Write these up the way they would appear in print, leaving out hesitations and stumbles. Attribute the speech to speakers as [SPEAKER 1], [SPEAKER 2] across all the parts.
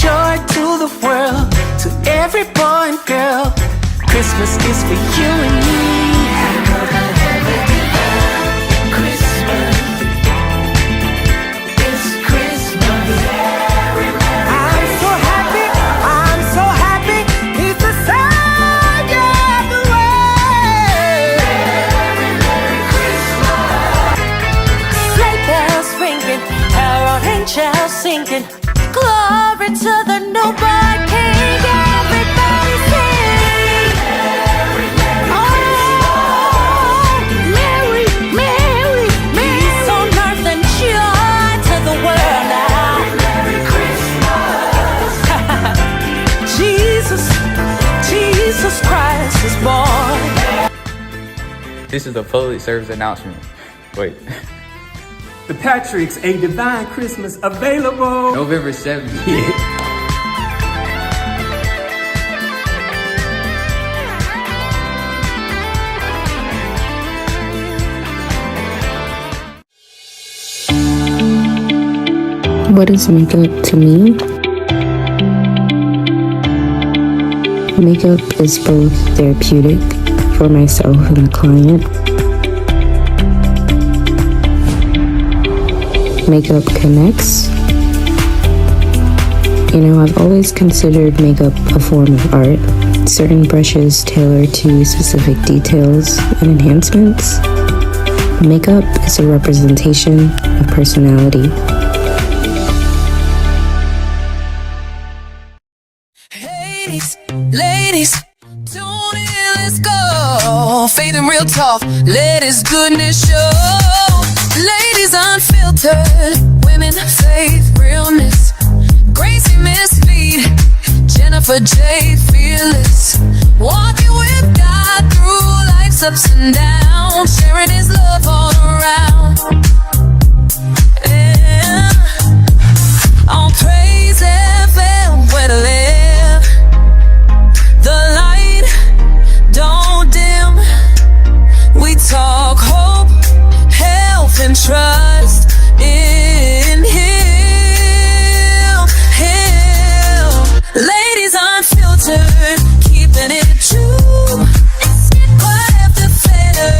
[SPEAKER 1] joy to the world, to every boy and girl. Christmas is for you and me. Singing glory to the newborn King. Everybody sing. Merry, Merry Christmas. Merry, Merry, peace on earth and joy to the world now. Merry Christmas. Jesus Christ is born.
[SPEAKER 2] This is a public service announcement. Wait.
[SPEAKER 3] The Patrick's, A Divine Christmas, available
[SPEAKER 2] November 7th.
[SPEAKER 4] What is makeup to me? Makeup is both therapeutic for myself and the client. Makeup connects. You know, I've always considered makeup a form of art. Certain brushes tailor to specific details and enhancements. Makeup is a representation of personality.
[SPEAKER 5] Ladies, tune in, let's go. Faith and real talk, let his goodness show. Ladies unfiltered, women faith, realness. Gracey mislead, Jennifer Jaye fearless. Walking with God through life's ups and downs, sharing his love all around. Yeah. On Praise FM, where to live. The light don't dim. We talk hope, health, and trust in Him. Ladies unfiltered, keeping it true. What if the fader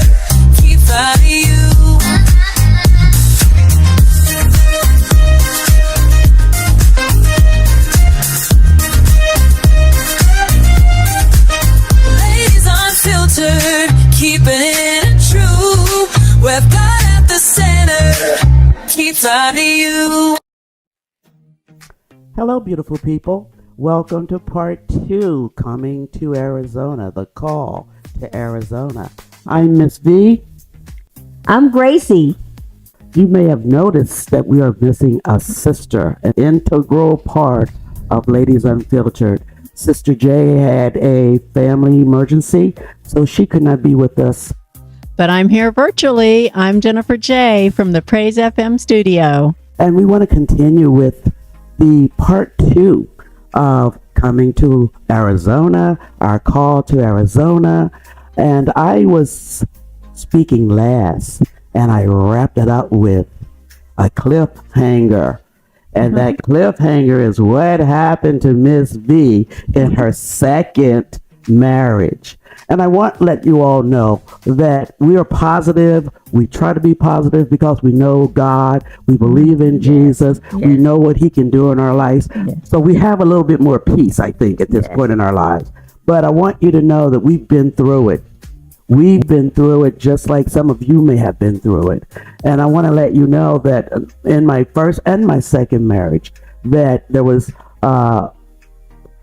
[SPEAKER 5] keep out of you? Ladies unfiltered, keeping it true. With God at the center, keeps out of you.
[SPEAKER 6] Hello, beautiful people. Welcome to part 2, Coming to Arizona, the call to Arizona. I'm Miss V.
[SPEAKER 7] I'm Gracey.
[SPEAKER 6] You may have noticed that we are missing a sister, an integral part of Ladies Unfiltered. Sister Jaye had a family emergency, so she could not be with us.
[SPEAKER 8] But I'm here virtually. I'm Jennifer Jaye from the Praise FM studio.
[SPEAKER 6] And we want to continue with the part 2 of Coming to Arizona, our call to Arizona. And I was speaking last, and I wrapped it up with a cliffhanger. And that cliffhanger is what happened to Miss V in her second marriage. And I want to let you all know that we are positive. We try to be positive because we know God. We believe in Jesus. We know what He can do in our lives. So we have a little bit more peace, I think, at this point in our lives. But I want you to know that we've been through it. We've been through it just like some of you may have been through it. And I want to let you know that in my first and my second marriage, that there was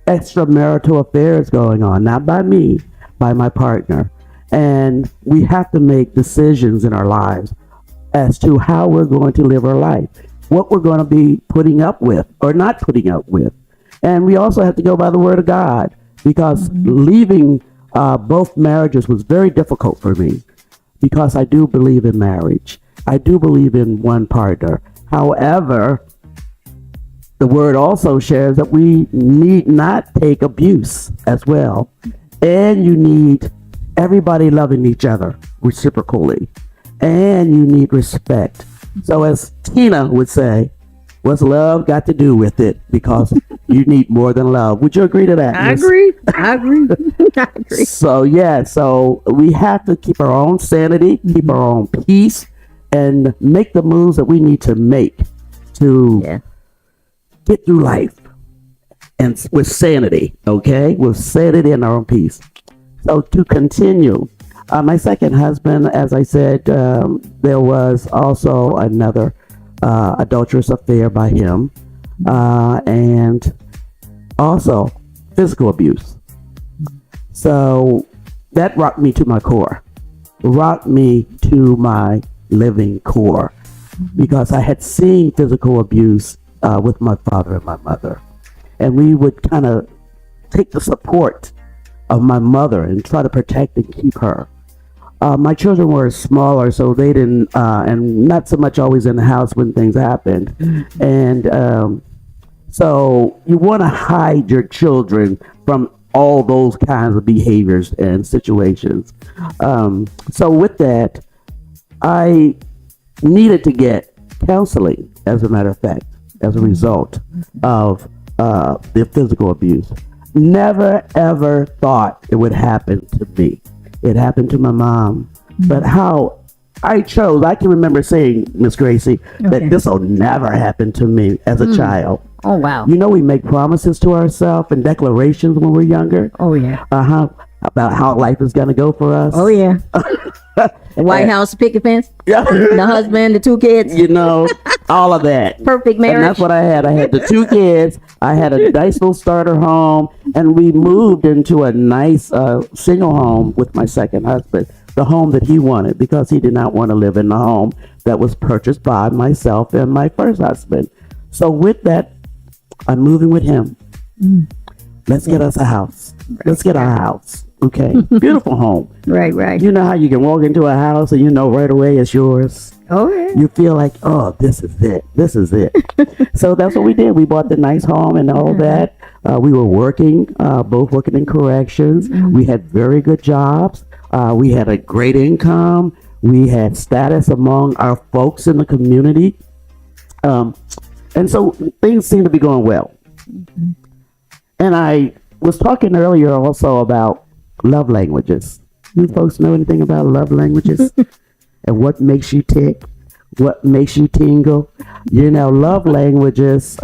[SPEAKER 6] extramarital affairs going on, not by me, by my partner. And we have to make decisions in our lives as to how we're going to live our life, what we're going to be putting up with or not putting up with. And we also have to go by the word of God, because leaving both marriages was very difficult for me, because I do believe in marriage. I do believe in one partner. However, the word also shares that we need not take abuse as well. And you need everybody loving each other reciprocally. And you need respect. So as Tina would say, What's love got to do with it? Because you need more than love. Would you agree to that?
[SPEAKER 7] I
[SPEAKER 6] Miss?
[SPEAKER 7] agree. I agree. I agree.
[SPEAKER 6] So yeah, so we have to keep our own sanity, keep our own peace, and make the moves that we need to make to
[SPEAKER 7] Yeah.
[SPEAKER 6] get through life, and with sanity. Okay, with sanity and our own peace. So to continue, my second husband, as I said, there was also another adulterous affair by him, and also physical abuse. So that rocked me to my core, rocked me to my living core, because I had seen physical abuse with my father and my mother. And we would kind of take the support of my mother and try to protect and keep her. My children were smaller, so they didn't, and not so much always in the house when things happened. And so you want to hide your children from all those kinds of behaviors and situations. So with that, I needed to get counseling, as a matter of fact, as a result of the physical abuse. Never ever thought it would happen to me. It happened to my mom. But how I can remember saying, Miss Gracey, that this will never happen to me as a child.
[SPEAKER 7] Oh, wow.
[SPEAKER 6] You know, we make promises to ourselves and declarations when we're younger.
[SPEAKER 7] Oh, yeah.
[SPEAKER 6] About how life is going to go for us.
[SPEAKER 7] Oh, yeah. The White House picket fence,
[SPEAKER 6] Yeah.
[SPEAKER 7] the husband, the 2 kids,
[SPEAKER 6] You know, all of that.
[SPEAKER 7] perfect marriage.
[SPEAKER 6] And that's what I had. I had the 2 kids. I had a nice little starter home, and we moved into a nice single home with my second husband, the home that he wanted, because he did not want to live in the home that was purchased by myself and my first husband. So with that, I'm moving with him. Let's get us a house. Let's get our house. Okay. Beautiful home.
[SPEAKER 7] Right, right.
[SPEAKER 6] You know how you can walk into a house and you know right away it's yours.
[SPEAKER 7] Oh, yeah.
[SPEAKER 6] You feel like, oh, this is it. This is it. So that's what we did. We bought the nice home and all that. We were working, both working in corrections. We had very good jobs. We had a great income. We had status among our folks in the community. And so things seemed to be going well. And I was talking earlier also about love languages. You folks know anything about love languages? And what makes you tick? What makes you tingle? You know, love languages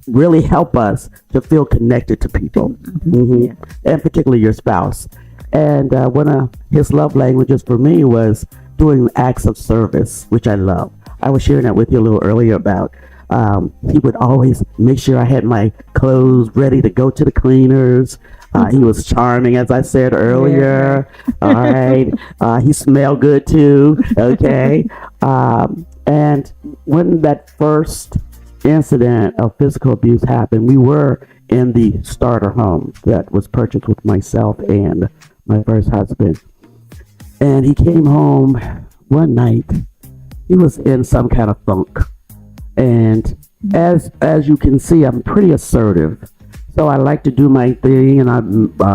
[SPEAKER 6] really help us to feel connected to people, and particularly your spouse. And one of his love languages for me was doing acts of service, which I love. I was sharing that with you a little earlier about he would always make sure I had my clothes ready to go to the cleaners. He was charming, as I said earlier. All right. He smelled good too. Okay. And when that first incident of physical abuse happened, we were in the starter home that was purchased with myself and my first husband. And he came home one night. He was in some kind of funk. And as you can see, I'm pretty assertive. So I like to do my thing, and I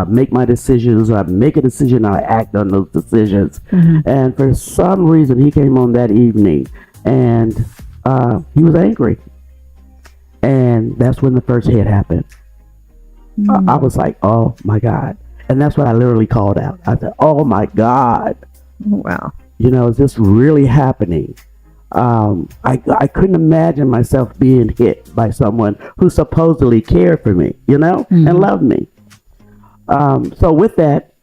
[SPEAKER 6] make my decisions. I make a decision, I act on those decisions. And for some reason, he came on that evening, and he was angry. And that's when the first hit happened. I was like, oh my God. And that's what I literally called out. I said, oh my God.
[SPEAKER 7] Wow.
[SPEAKER 6] You know, is this really happening? I couldn't imagine myself being hit by someone who supposedly cared for me, you know, and loved me. So with that,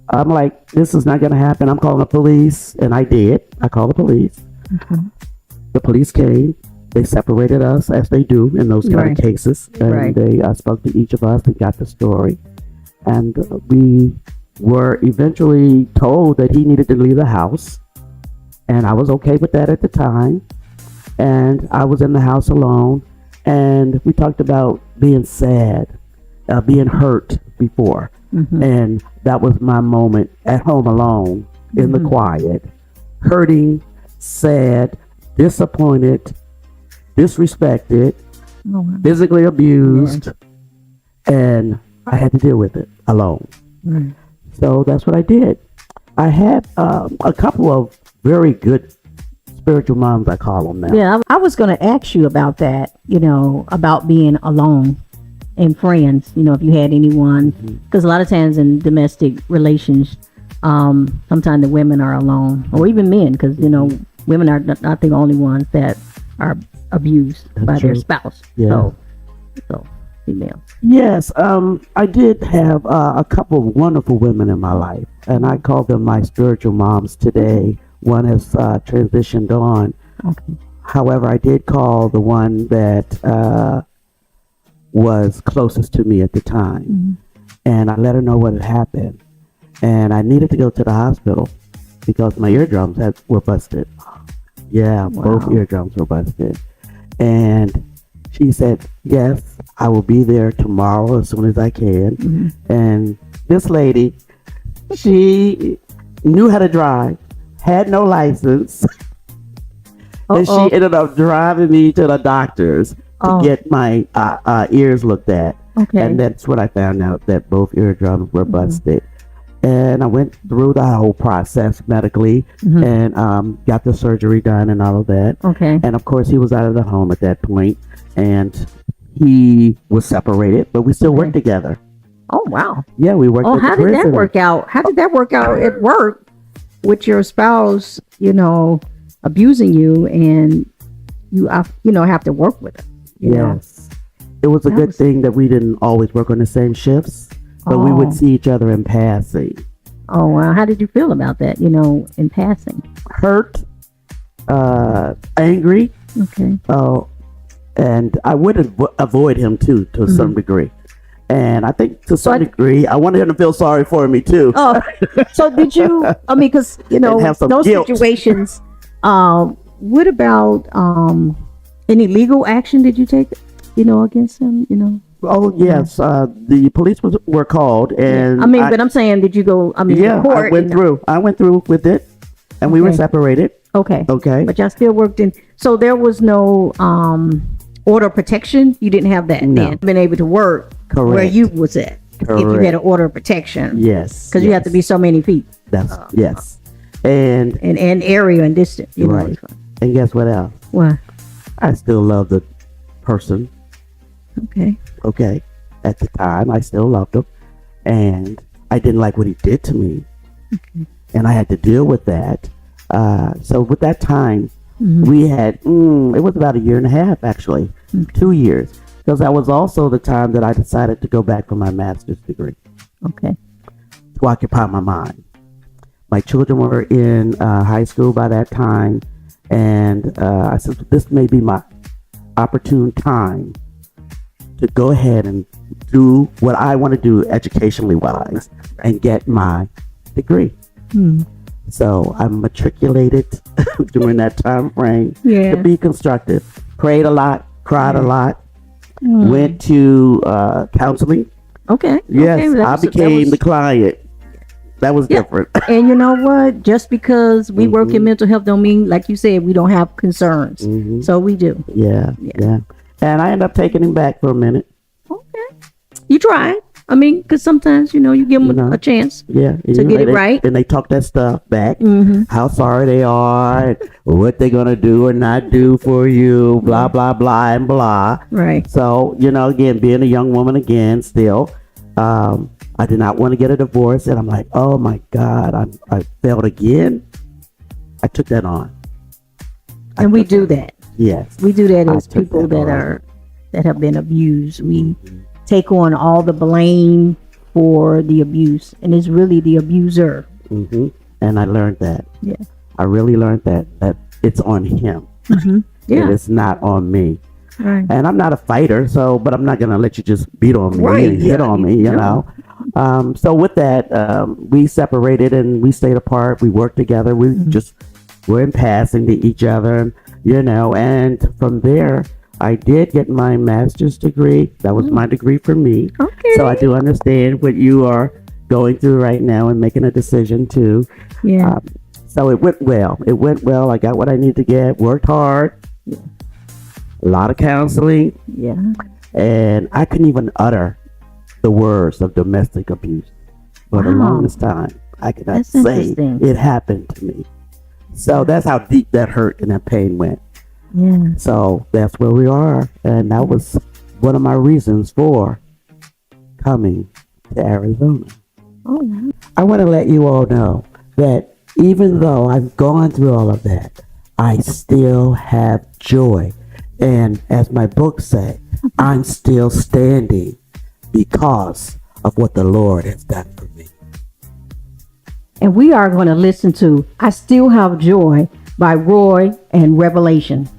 [SPEAKER 6] I'm like, this is not going to happen. I'm calling the police. And I did. I called the police. The police came. They separated us, as they do in those kind of cases. And they spoke to each of us and got the story. And we were eventually told that he needed to leave the house. And I was okay with that at the time. And I was in the house alone. And we talked about being sad, being hurt before. And that was my moment at home alone in the quiet. Hurting, sad, disappointed, disrespected, physically abused. And I had to deal with it alone. So that's what I did. I had a couple of very good spiritual moms, I call them now.
[SPEAKER 7] Yeah, I was going to ask you about that, about being alone and friends, if you had anyone. Because a lot of times in domestic relations, sometimes the women are alone, or even men, because, women are not the only ones that are abused by their spouse.
[SPEAKER 6] Yeah.
[SPEAKER 7] So female.
[SPEAKER 6] Yes, I did have a couple of wonderful women in my life, and I call them my spiritual moms today. One has transitioned on.
[SPEAKER 7] Okay.
[SPEAKER 6] However, I did call the one that was closest to me at the time, and I let her know what had happened. And I needed to go to the hospital because my eardrums were busted. Yeah, both eardrums were busted. And she said, yes, I will be there tomorrow as soon as I can. And this lady, she knew how to drive, had no license. And she ended up driving me to the doctors to get my ears looked at.
[SPEAKER 7] Okay.
[SPEAKER 6] And that's when I found out that both eardrums were busted. And I went through the whole process medically and got the surgery done and all of that.
[SPEAKER 7] Okay.
[SPEAKER 6] And of course, he was out of the home at that point, and he was separated, but we still worked together.
[SPEAKER 7] Oh, wow.
[SPEAKER 6] Yeah, we worked.
[SPEAKER 7] Oh,
[SPEAKER 6] at
[SPEAKER 7] how
[SPEAKER 6] the
[SPEAKER 7] did that
[SPEAKER 6] prison.
[SPEAKER 7] work out? How did that work out at work with your spouse, abusing you, and you have to work with it?
[SPEAKER 6] Yes. It was a good thing that we didn't always work on the same shifts, but we would see each other in passing.
[SPEAKER 7] Oh, wow. How did you feel about that, in passing?
[SPEAKER 6] Hurt, angry.
[SPEAKER 7] Okay.
[SPEAKER 6] And I would avoid him too, to some degree. And I think to some degree, I wanted him to feel sorry for me too.
[SPEAKER 7] Oh, so did you, because,
[SPEAKER 6] have some
[SPEAKER 7] those
[SPEAKER 6] guilt.
[SPEAKER 7] situations, what about any legal action did you take, against him,
[SPEAKER 6] Oh, yes. The police were called. And
[SPEAKER 7] but I'm saying, did you go,
[SPEAKER 6] yeah,
[SPEAKER 7] court?
[SPEAKER 6] I went through. I went through with it, and we were separated.
[SPEAKER 7] Okay.
[SPEAKER 6] Okay.
[SPEAKER 7] But y'all still worked in, so there was no order of protection? You didn't have that then? Been able to work where you was at? If you had an order of protection?
[SPEAKER 6] Yes.
[SPEAKER 7] Because you have to be so many feet.
[SPEAKER 6] That's, yes. And
[SPEAKER 7] area and distance.
[SPEAKER 6] Right. And guess what else?
[SPEAKER 7] What?
[SPEAKER 6] I still love the person.
[SPEAKER 7] Okay.
[SPEAKER 6] Okay. At the time, I still loved him. And I didn't like what he did to me.
[SPEAKER 7] Okay.
[SPEAKER 6] And I had to deal with that. So with that time, we had, it was about a year and a half, actually. 2 years. Because that was also the time that I decided to go back for my master's degree.
[SPEAKER 7] Okay.
[SPEAKER 6] To occupy my mind. My children were in high school by that time. And I said, this may be my opportune time to go ahead and do what I want to do educationally wise and get my degree. So I matriculated during that time frame to be constructive. Prayed a lot, cried a lot, went to counseling.
[SPEAKER 7] Okay.
[SPEAKER 6] Yes,
[SPEAKER 7] okay.
[SPEAKER 6] I became the client. That was different.
[SPEAKER 7] And you know what? Just because we work in mental health don't mean, like you said, we don't have concerns. So we do.
[SPEAKER 6] Yeah. And I ended up taking him back for a minute.
[SPEAKER 7] Okay. You tried. Because sometimes, you give them a chance to get it right.
[SPEAKER 6] And they talk that stuff back. How sorry they are, and what they're going to do or not do for you, blah, blah, blah, and blah.
[SPEAKER 7] Right.
[SPEAKER 6] So, again, being a young woman again, still, I did not want to get a divorce. And I'm like, oh, my God, I failed again. I took that on.
[SPEAKER 7] And we do that.
[SPEAKER 6] Yes.
[SPEAKER 7] We do that as people that have been abused. We take on all the blame for the abuse, and it's really the abuser.
[SPEAKER 6] And I learned that.
[SPEAKER 7] Yeah.
[SPEAKER 6] I really learned that it's on him.
[SPEAKER 7] Yeah.
[SPEAKER 6] It's not on me.
[SPEAKER 7] Right.
[SPEAKER 6] And I'm not a fighter, but I'm not going to let you just beat on me and hit on me, you know. So with that, we separated and we stayed apart. We worked together. We just were in passing to each other, and from there, I did get my master's degree. That was my degree for me.
[SPEAKER 7] Okay.
[SPEAKER 6] So I do understand what you are going through right now and making a decision too.
[SPEAKER 7] Yeah.
[SPEAKER 6] So it went well. I got what I needed to get, worked hard, a lot of counseling.
[SPEAKER 7] Yeah.
[SPEAKER 6] And I couldn't even utter the words of domestic abuse for the longest time. I could not say it happened to me. So that's how deep that hurt and that pain went.
[SPEAKER 7] Yeah.
[SPEAKER 6] So that's where we are. And that was one of my reasons for coming to Arizona.
[SPEAKER 7] Oh, wow.
[SPEAKER 6] I want to let you all know that even though I've gone through all of that, I still have joy. And as my book said, I'm still standing because of what the Lord has done for me.
[SPEAKER 7] And we are going to listen to I Still Have Joy by Roy and Revelation.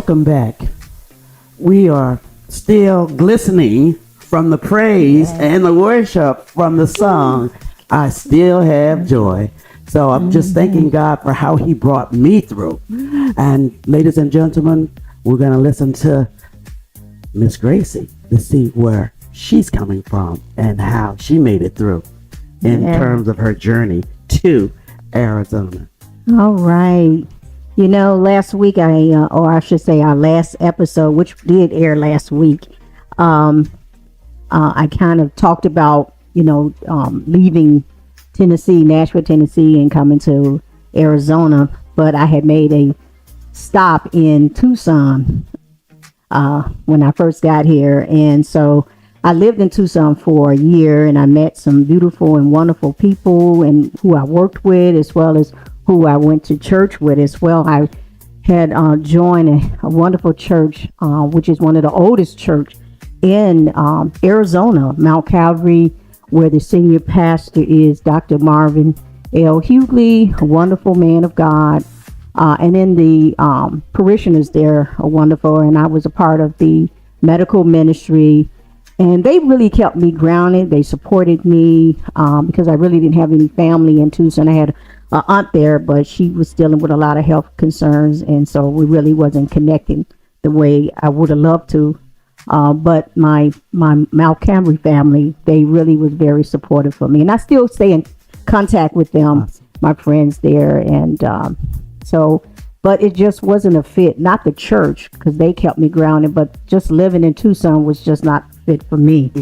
[SPEAKER 6] Welcome back. We are still glistening from the praise and the worship from the song, I Still Have Joy. So I'm just thanking God for how he brought me through. And ladies and gentlemen, we're going to listen to Miss Gracey to see where she's coming from and how she made it through in terms of her journey to Arizona.
[SPEAKER 7] All right. Last week or I should say our last episode, which did air last week, I kind of talked about, leaving Nashville, Tennessee, and coming to Arizona, but I had made a stop in Tucson when I first got here. And so I lived in Tucson for a year, and I met some beautiful and wonderful people and who I worked with, as well as who I went to church with as well. I had joined a wonderful church, which is one of the oldest church in Arizona, Mount Calvary, where the senior pastor is Dr. Marvin L. Hughley, a wonderful man of God. And then the parishioners there are wonderful, and I was a part of the medical ministry, and they really kept me grounded. They supported me because I really didn't have any family in Tucson. I had an aunt there, but she was dealing with a lot of health concerns, and so we really wasn't connecting the way I would have loved to. But my Mount Camry family, they really was very supportive for me, and I still stay in contact with them, my friends there, and but it just wasn't a fit. Not the church, because they kept me grounded, but just living in Tucson was just not fit for me.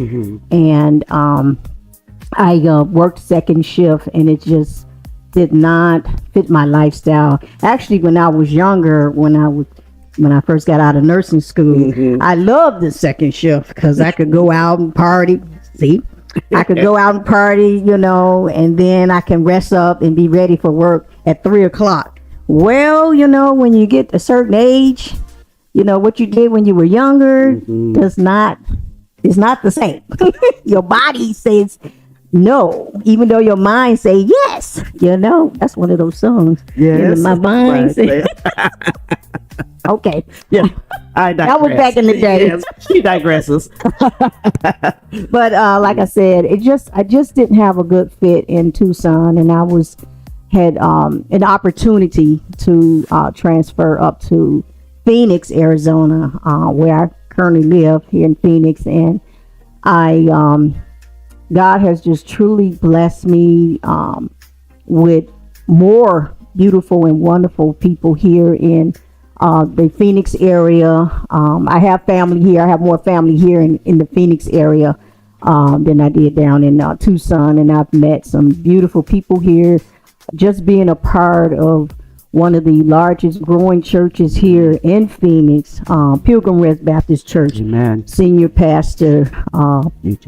[SPEAKER 7] And I worked second shift, and it just did not fit my lifestyle. Actually, when I was younger, when I first got out of nursing school, I loved the second shift because I could go out and party. I could go out and party, and then I can rest up and be ready for work at 3:00. Well, when you get a certain age, what you did when you were younger is not the same. Your body says no, even though your mind say yes. That's one of those songs.
[SPEAKER 6] Yes,
[SPEAKER 7] my mind says. Okay.
[SPEAKER 6] Yeah, I digress.
[SPEAKER 7] That was back in the day.
[SPEAKER 6] Yes, she digresses.
[SPEAKER 7] But like I said, I just didn't have a good fit in Tucson, and I had an opportunity to transfer up to Phoenix, Arizona, where I currently live here in Phoenix, and God has just truly blessed me with more beautiful and wonderful people here in the Phoenix area. I have family here. I have more family here in the Phoenix area than I did down in Tucson, and I've met some beautiful people here. Just being a part of one of the largest growing churches here in Phoenix, Pilgrim Rest Baptist Church.
[SPEAKER 6] Amen.
[SPEAKER 7] Senior pastor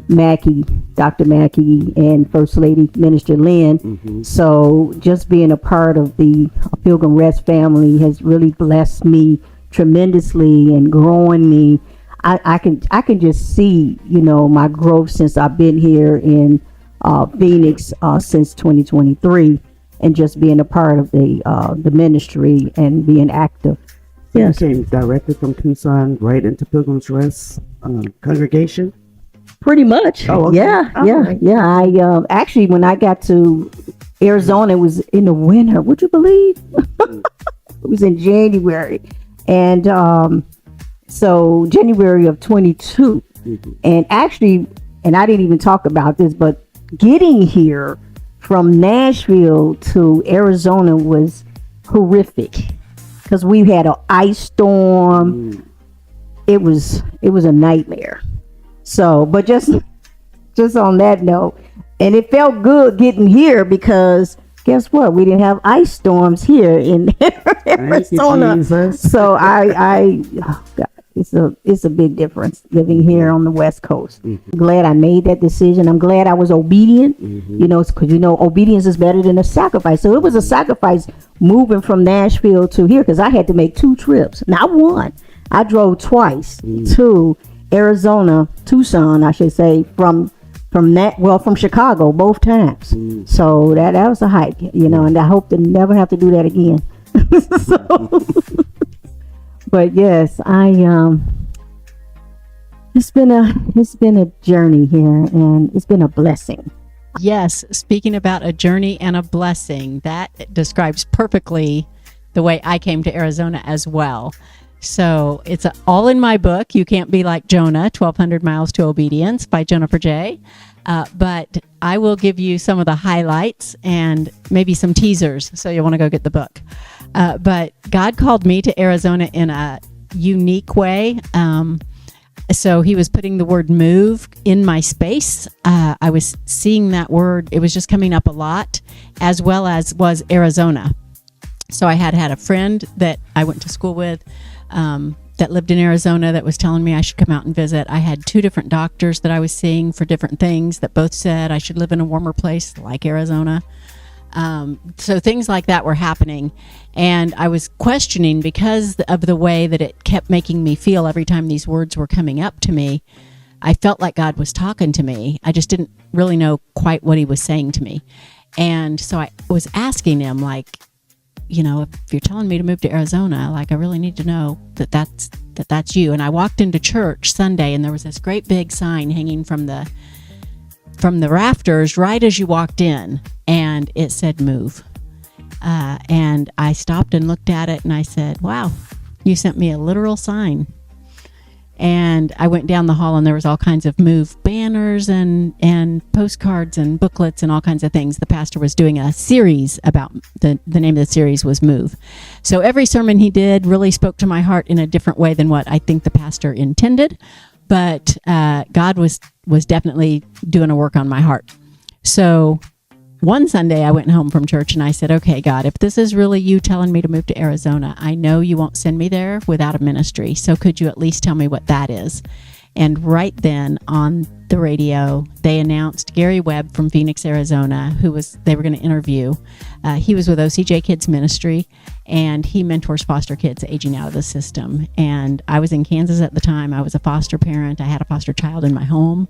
[SPEAKER 7] Mackey, Dr. Mackey, and First Lady Minister Lynn. So just being a part of the Pilgrim Rest family has really blessed me tremendously and growing me. I can just see my growth since I've been here in Phoenix since 2023. And just being a part of the ministry and being active.
[SPEAKER 6] Yes. You came directly from Tucson right into Pilgrim's Rest congregation?
[SPEAKER 7] Pretty much.
[SPEAKER 6] Oh, okay.
[SPEAKER 7] Yeah. I actually, when I got to Arizona, it was in the winter. Would you believe? It was in January. And so January of 22. And actually, and I didn't even talk about this, but getting here from Nashville to Arizona was horrific because we had an ice storm. It was a nightmare. So, but just on that note, and it felt good getting here because guess what? We didn't have ice storms here in Arizona. So it's a big difference living here on the West Coast. Glad I made that decision. I'm glad I was obedient, because obedience is better than a sacrifice. So it was a sacrifice moving from Nashville to here because I had to make 2 trips, not one. I drove twice to Arizona, Tucson, I should say, from Chicago both times. So that was a hike, and I hope to never have to do that again. But yes, it's been a journey here, and it's been a blessing.
[SPEAKER 8] Yes, speaking about a journey and a blessing, that describes perfectly the way I came to Arizona as well. So it's all in my book, You Can't Be Like Jonah, 1,200 Miles to Obedience by Jennifer Jaye. But I will give you some of the highlights and maybe some teasers, so you'll want to go get the book. But God called me to Arizona in a unique way. So he was putting the word move in my space. I was seeing that word. It was just coming up a lot, as well as was Arizona. So I had a friend that I went to school with that lived in Arizona that was telling me I should come out and visit. I had 2 different doctors that I was seeing for different things that both said I should live in a warmer place like Arizona. So things like that were happening. And I was questioning because of the way that it kept making me feel every time these words were coming up to me. I felt like God was talking to me. I just didn't really know quite what he was saying to me. And so I was asking him, like, if you're telling me to move to Arizona, like, I really need to know that's you. And I walked into church Sunday, and there was this great big sign hanging from the rafters right as you walked in, and it said move. And I stopped and looked at it, and I said, wow, you sent me a literal sign. And I went down the hall, and there was all kinds of move banners and postcards and booklets and all kinds of things. The pastor was doing a series about, the name of the series was Move. So every sermon he did really spoke to my heart in a different way than what I think the pastor intended. But God was definitely doing a work on my heart. So one Sunday I went home from church and I said, okay, God, if this is really you telling me to move to Arizona, I know you won't send me there without a ministry. So could you at least tell me what that is? And right then on the radio, they announced Gary Webb from Phoenix, Arizona, they were going to interview. He was with OCJ Kids Ministry, and he mentors foster kids aging out of the system. And I was in Kansas at the time. I was a foster parent. I had a foster child in my home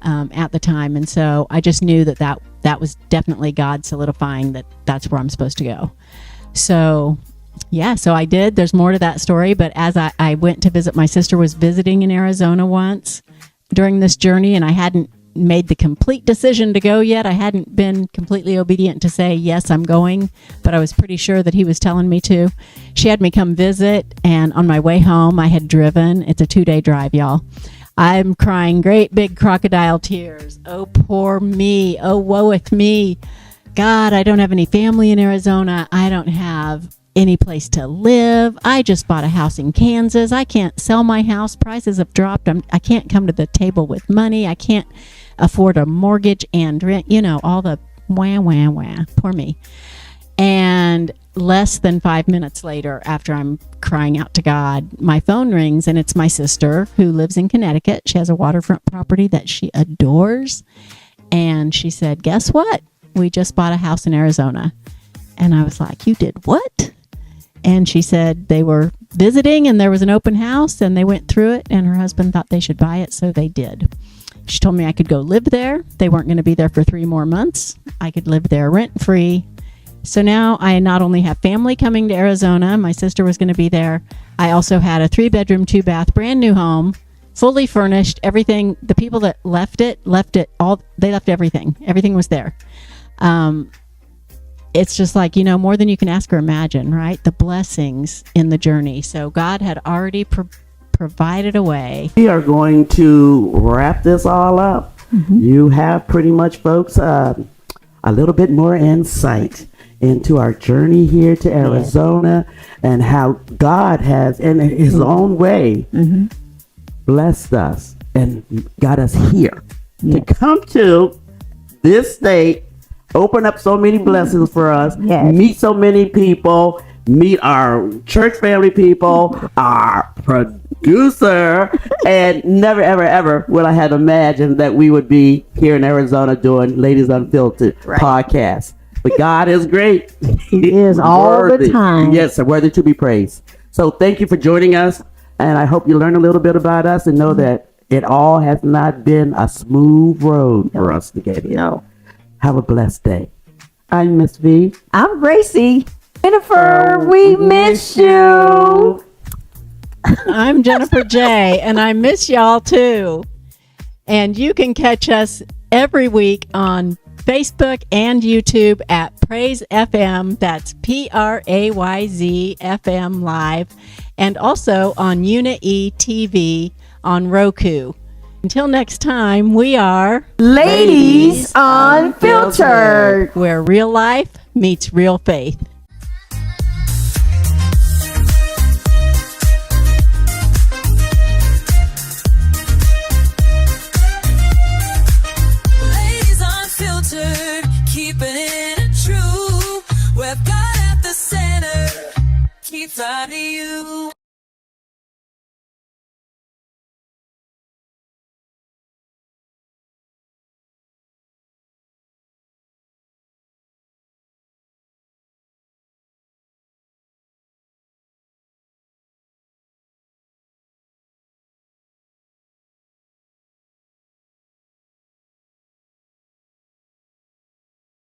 [SPEAKER 8] at the time. And so I just knew that was definitely God solidifying that that's where I'm supposed to go. So yeah, so I did. There's more to that story. But as I went to visit, my sister was visiting in Arizona once during this journey, and I hadn't made the complete decision to go yet. I hadn't been completely obedient to say, yes, I'm going, but I was pretty sure that he was telling me to. She had me come visit, and on my way home, I had driven. It's a 2-day drive, y'all. I'm crying great big crocodile tears. Oh, poor me. Oh, woeeth me. God, I don't have any family in Arizona. I don't have any place to live. I just bought a house in Kansas. I can't sell my house. Prices have dropped. I can't come to the table with money. I can't afford a mortgage and rent, all the wah. Poor me. And less than 5 minutes later, after I'm crying out to God, my phone rings, and it's my sister who lives in Connecticut. She has a waterfront property that she adores. And she said, guess what? We just bought a house in Arizona. And I was like, you did what? And she said they were visiting and there was an open house and they went through it, and her husband thought they should buy it, so they did. She told me I could go live there. They weren't going to be there for 3 more months. I could live there rent-free. So now I not only have family coming to Arizona, my sister was going to be there. I also had a 3-bedroom, 2-bath, brand new home, fully furnished, everything. The people that left it all. They left everything. Everything was there. It's just like, more than you can ask or imagine, right? The blessings in the journey. So God had already provided a way.
[SPEAKER 6] We are going to wrap this all up. Mm-hmm. You have pretty much, folks, a little bit more insight into our journey here to Arizona, and how God has, in his own way, blessed us and got us here to come to this state, open up so many blessings for us, meet so many people, meet our church family people, our producer, and never, ever, ever would I have imagined that we would be here in Arizona doing Ladies Unfiltered podcast. But God is great.
[SPEAKER 7] He is all the time.
[SPEAKER 6] Yes, worthy to be praised. So thank you for joining us, and I hope you learn a little bit about us and know that it all has not been a smooth road for us to get here. Have a blessed day. I'm Miss V.
[SPEAKER 7] I'm Gracey. Jennifer, we miss you.
[SPEAKER 8] I'm Jennifer Jaye, and I miss y'all too. And you can catch us every week on Facebook and YouTube at Praise FM. That's PRAYZ FM Live. And also on Uni TV on Roku. Until next time, we are
[SPEAKER 7] Ladies Unfiltered,
[SPEAKER 8] where real life meets real faith.
[SPEAKER 5] center. Keep finding you.